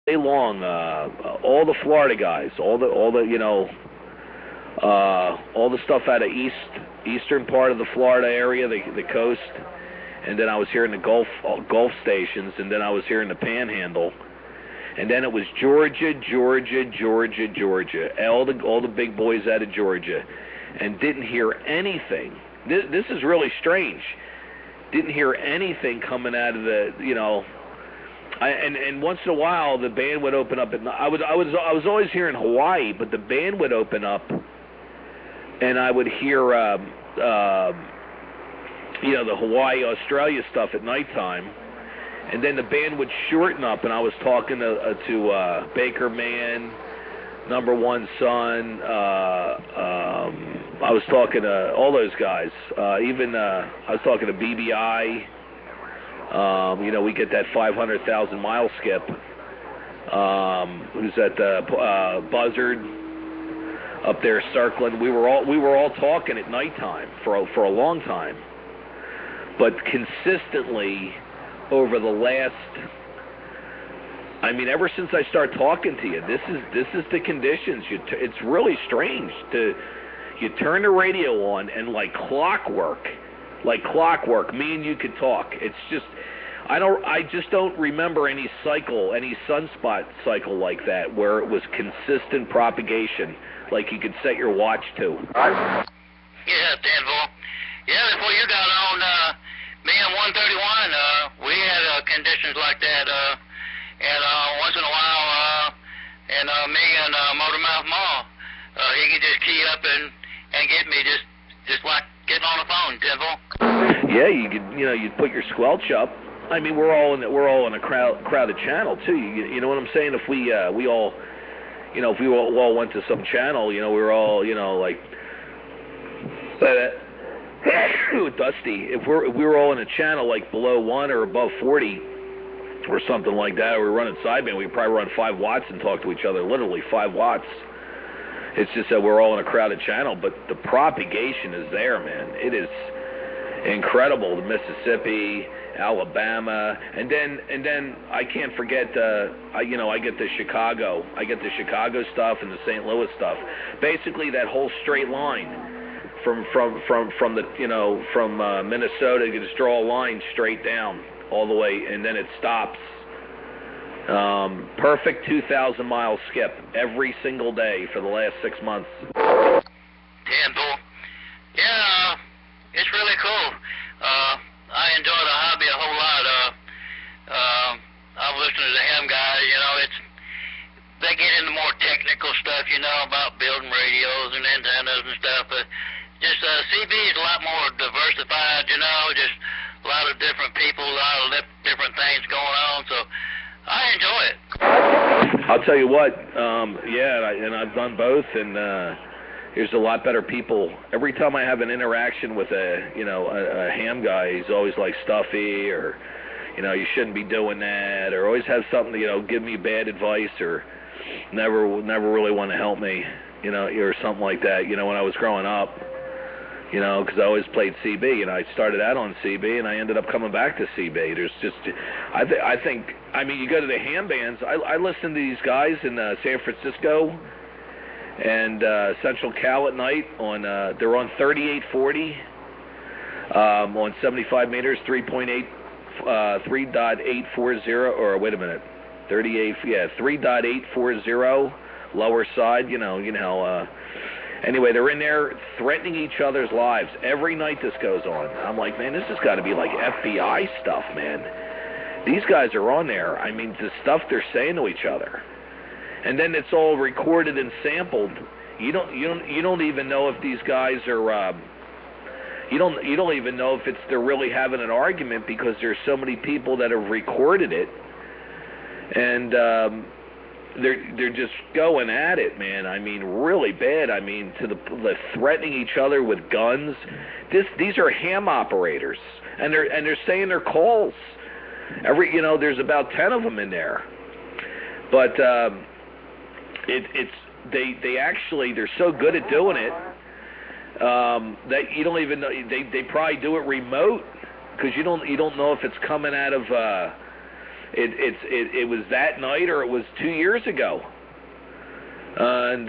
day long. All the Florida guys, all the all the stuff out of eastern part of the Florida area, the coast, and then I was here in the Gulf stations, and then I was here in the Panhandle, and then it was Georgia, all the big boys out of Georgia, and didn't hear anything. This is really strange. Didn't hear anything coming out of the, and once in a while the band would open up. I was always here in Hawaii, but the band would open up, and I would hear the Hawaii Australia stuff at nighttime, and then the band would shorten up, and I was talking to Baker Man, Number One Son. I was talking to all those guys. I was talking to BBI. We get that 500,000 mile skip. Who's at Buzzard up there circling? We were all talking at nighttime for a long time, but consistently over the last. Ever since I started talking to you, this is the conditions. It's really strange you turn the radio on and like clockwork, me and you could talk. It's just, I just don't remember any sunspot cycle like that where it was consistent propagation, like you could set your watch to. Yeah, Danville. Yeah, before you got on, me and 131, we had conditions like that, and once in a while, and me and Motormouth Ma, he could just key up and get me just like getting on the phone, Danville. Yeah, you could, you'd put your squelch up. We're all in a crowded channel too. You know what I'm saying? If we all went to some channel, we were all, like Dusty. If we were all in a channel like below 1 or above 40 or something like that, or we were running sideband, we'd probably run 5 watts and talk to each other, literally 5 watts. It's just that we're all in a crowded channel, but the propagation is there, man. It is incredible. The Mississippi, Alabama, and then I can't forget. I get the Chicago. I get the Chicago stuff and the St. Louis stuff. Basically, that whole straight line from Minnesota. You just draw a line straight down all the way, and then it stops. Perfect 2,000 mile skip every single day for the last 6 months. Temple. Yeah, it's really cool. I enjoy the hobby a whole lot. I'm listening to the ham guys. They get into more technical stuff, about building radios and antennas and stuff. But just CB is a lot more diversified. Just a lot of different people, a lot of different things going on. So I enjoy it. I'll tell you what, and I've done both, and there's a lot better people. Every time I have an interaction with a ham guy, he's always like stuffy, or you shouldn't be doing that, or always have something to give me bad advice, or never really want to help me, or something like that. When I was growing up. Because I always played CB, I started out on CB, and I ended up coming back to CB. There's just, I think, you go to the ham bands. I listen to these guys in San Francisco and Central Cal at night on. They're on 3840 on 75 meters, 3.840, or wait a minute, 3.840 lower side. Anyway, they're in there threatening each other's lives. Every night this goes on. I'm like, man, this has got to be like FBI stuff, man. These guys are on there. The stuff they're saying to each other. And then it's all recorded and sampled. You don't even know if these guys are you don't even know if they're really having an argument, because there's so many people that have recorded it. And they're just going at it, man. Really bad. To the threatening each other with guns. These are ham operators, and they're saying their calls. There's about 10 of them in there. But they're so good at doing it that you don't even know. They probably do it remote, because you don't know if it's coming out of It was that night or it was 2 years ago, and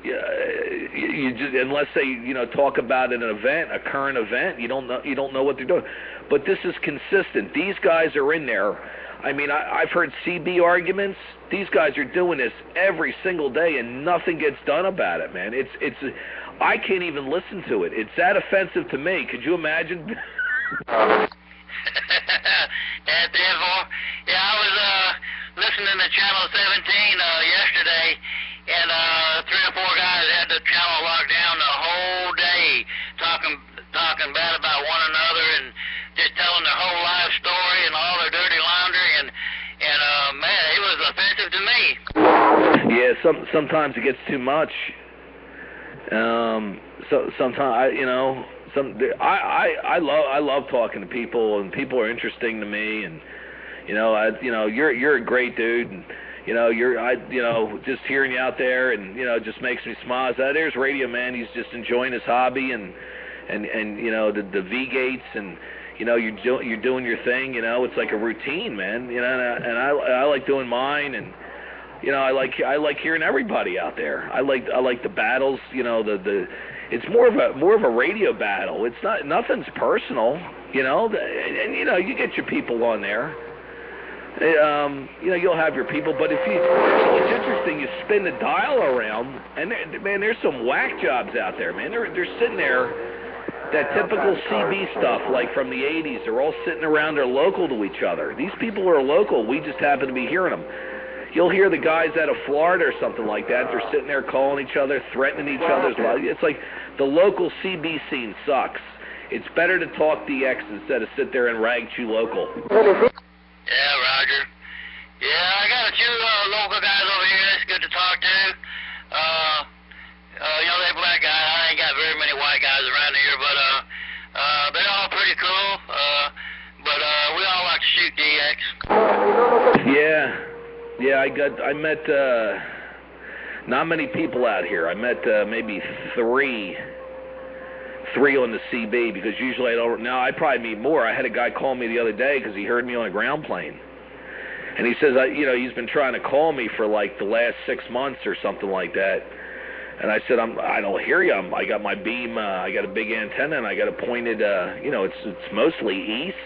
you just, unless they talk about an event, a current event, you don't know what they're doing. But this is consistent. These guys are in there. I mean, I've heard CB arguments. These guys are doing this every single day, and nothing gets done about it, man. I can't even listen to it. It's that offensive to me. Could you imagine? That's evil. Yeah, I was listening to Channel 17 yesterday, and 3 or 4 guys had the channel locked down the whole day, talking bad about one another and just telling their whole life story and all their dirty laundry, and man, it was offensive to me. Yeah, sometimes it gets too much. So sometimes I love talking to people, and people are interesting to me, and you're a great dude, and just hearing you out there, and just makes me smile. So there's Radio Man. He's just enjoying his hobby, and the V-gates, and you're doing your thing. It's like a routine, man. And I like doing mine, and I like hearing everybody out there. I like the battles. It's more of a radio battle. It's nothing's personal. And you get your people on there. You'll have your people, but it's interesting. You spin the dial around, and man, there's some whack jobs out there, man. They're sitting there, that typical CB stuff, like from the 80s. They're all sitting around. They're local to each other. These people are local. We just happen to be hearing them. You'll hear the guys out of Florida or something like that. They're sitting there calling each other, threatening each other's lives. It's like the local CB scene sucks. It's better to talk DX instead of sit there and rag chew local. Yeah, Roger. Yeah, I got a few local guys over here that's good to talk to. They're black guys. I ain't got very many white guys around here, but they're all pretty cool. But we all like to shoot DX. Yeah, I met not many people out here. I met maybe three on the CB, because usually I don't. Now I probably meet more. I had a guy call me the other day because he heard me on a ground plane, and he says, he's been trying to call me for like the last 6 months or something like that. And I said, I don't hear you. I got my beam. I got a big antenna, and I got it pointed. It's mostly east,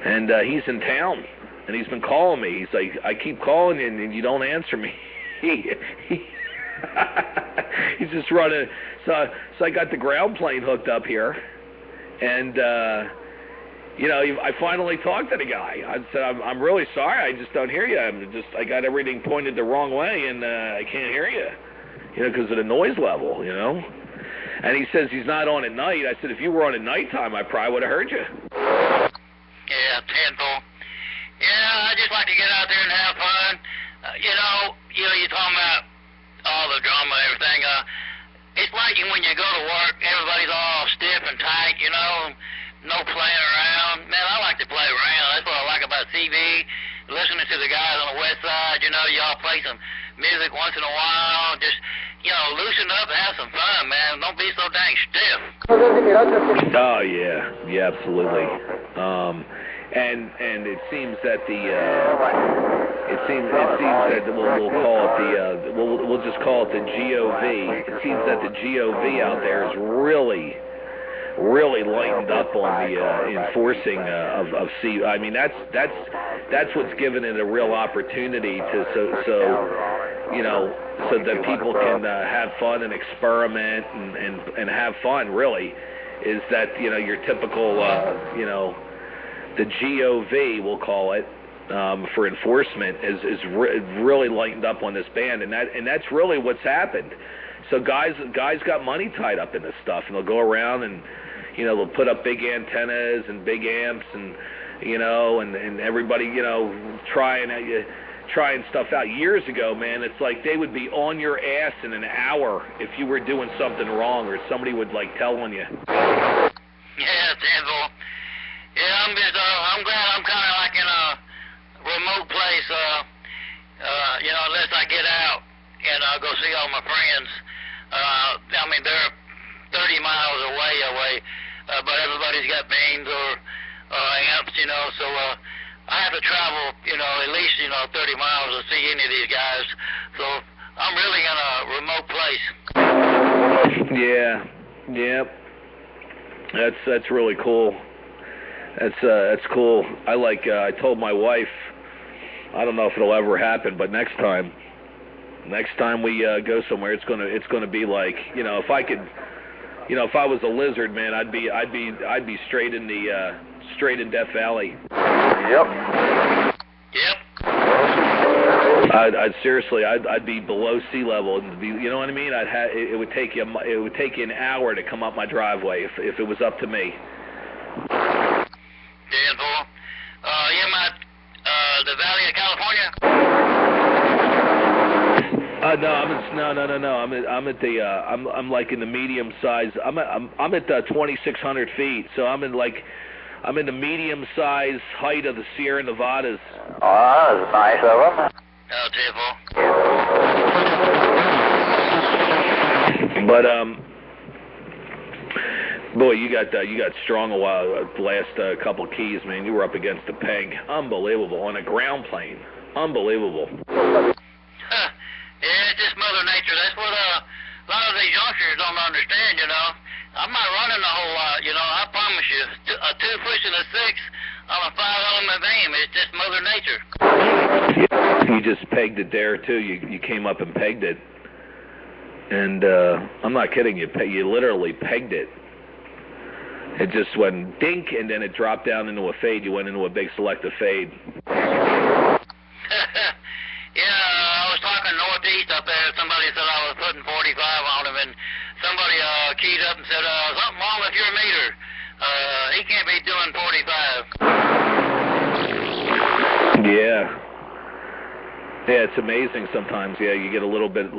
and he's in town, and he's been calling me. He's like, I keep calling you, and you don't answer me. He's just running. So I got the ground plane hooked up here, and I finally talked to the guy. I said, I'm really sorry. I just don't hear you. I got everything pointed the wrong way, and I can't hear you. Because of the noise level, And he says he's not on at night. I said, if you were on at nighttime, I probably would have heard you. Yeah, tenfold. Yeah, I just like to get out there and have fun. You're talking about all the drama and everything. It's like when you go to work, everybody's all stiff and tight, no playing around. Man, I like to play around. That's what I like about CB. Listening to the guys on the west side, y'all play some music once in a while. Just, loosen up and have some fun, man. Don't be so dang stiff. Oh, yeah, absolutely. And it seems that we'll just call it the GOV. It seems that the GOV out there is really lightened up on the enforcing of C. I mean, that's what's given it a real opportunity to so that people can have fun and experiment and have fun. Really, is that your typical the GOV, we'll call it, for enforcement is really lightened up on this band, and that's really what's happened. So guys got money tied up in this stuff, and they'll go around and they'll put up big antennas and big amps, and and everybody trying stuff out. Years ago, man, it's like they would be on your ass in an hour if you were doing something wrong, or somebody would tell on you. Yeah, Danville. Yeah, I'm glad I'm kind of like in a remote place. Unless I get out and go see all my friends. They're 30 miles away, but everybody's got beams or amps, so I have to travel, at least, 30 miles to see any of these guys. So I'm really in a remote place. Yeah, yeah. That's really cool. That's cool. I told my wife, I don't know if it'll ever happen, but next time we go somewhere, it's gonna be like, if I could, if I was a lizard, man, I'd be straight in Death Valley. Yep. I'd seriously, I'd be below sea level, and you know what I mean? It would take you an hour to come up my driveway if it was up to me. Danville, you're in the Valley of California? No. I'm at the I'm like in the medium size. I'm at 2,600 feet, so I'm in the medium size height of the Sierra Nevadas. Oh, that's nice of them. Oh, Danville. But boy, you got strong a while. The last couple keys, man. You were up against the peg. Unbelievable on a ground plane. Unbelievable. Yeah, it's just Mother Nature. That's what a lot of these youngsters don't understand. I'm not running a whole lot. I promise you, a 2 pushing a 6 on a 5-element beam. It's just Mother Nature. You just pegged it there too. You came up and pegged it, and I'm not kidding you. You literally pegged it. It just went dink, and then it dropped down into a fade. You went into a big selective fade. Yeah, I was talking northeast up there. Somebody said I was putting 45 on him, and somebody keyed up and said, something wrong with your meter. He can't be doing 45. Yeah. Yeah, it's amazing sometimes. Yeah, you get a little bit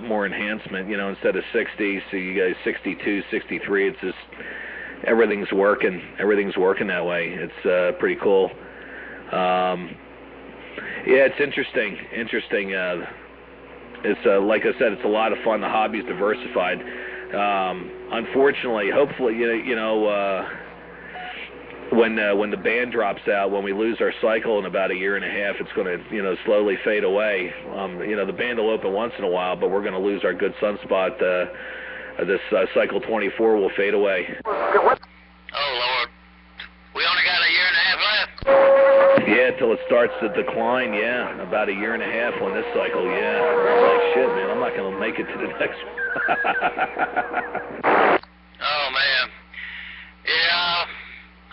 more enhancement, instead of 60, so you guys 62, 63. It's just everything's working that way. It's pretty cool. Yeah, it's interesting. It's like I said, it's a lot of fun. The hobby's diversified. Unfortunately, hopefully, when the band drops out, when we lose our cycle in about a year and a half, it's going to slowly fade away. The band will open once in a while, but we're going to lose our good sunspot. This cycle 24 will fade away. Oh Lord, we only got a year and a half left. Yeah, till it starts to decline. Yeah, about a year and a half on this cycle. Yeah, I'm like shit, man. I'm not going to make it to the next one. Oh man, yeah.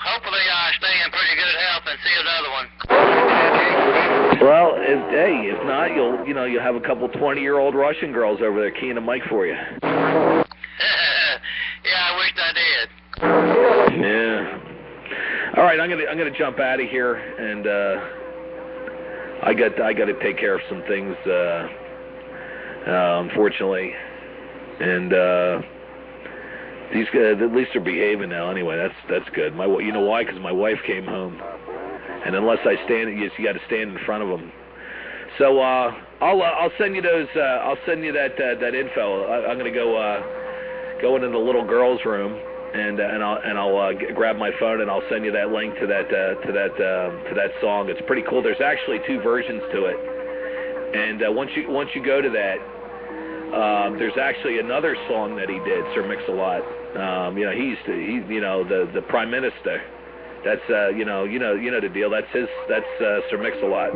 Hopefully I stay in pretty good health and see another one. Well, if not, you'll have a couple 20-year-old Russian girls over there keying a mic for you. Yeah, I wished I did. Yeah. All right, I'm gonna jump out of here, and I got to take care of some things, unfortunately, and these guys at least are behaving now. Anyway, that's good. You know why? Because my wife came home, and unless I stand, you got to stand in front of them. So I'll send you those. I'll send you that info. I'm gonna go into the little girl's room. And I'll grab my phone and I'll send you that link to that song. It's pretty cool. There's actually 2 versions to it. And once you go to that, there's actually another song that he did, Sir Mix-a-Lot. He's the Prime Minister. That's you know the deal. That's Sir Mix-a-Lot.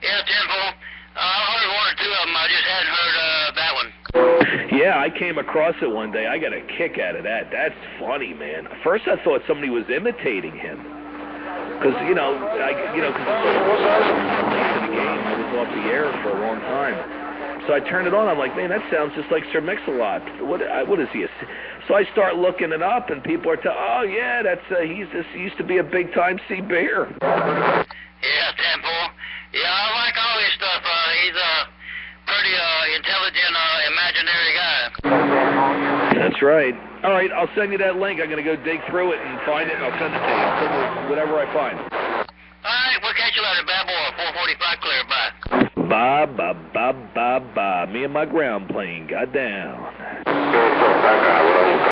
Yeah, Temple. I heard 1 or 2 of them. I just hadn't heard that one. Yeah, I came across it one day. I got a kick out of that. That's funny, man. First, I thought somebody was imitating him, because because late in the game, I was off the air for a long time. So I turned it on. I'm like, man, that sounds just like Sir Mix-a-Lot. What is he? So I start looking it up, and people are oh yeah, that's he used to be a big time C bear. Yeah, Temple. Yeah, I like all his stuff. He's a pretty intelligent, imaginary guy. That's right. All right, I'll send you that link. I'm going to go dig through it and find it, and I'll send it to you. I'll send you whatever I find. All right, we'll catch you later, Badboy. 445 clear. Bye. Bye. Me and my ground plane got down.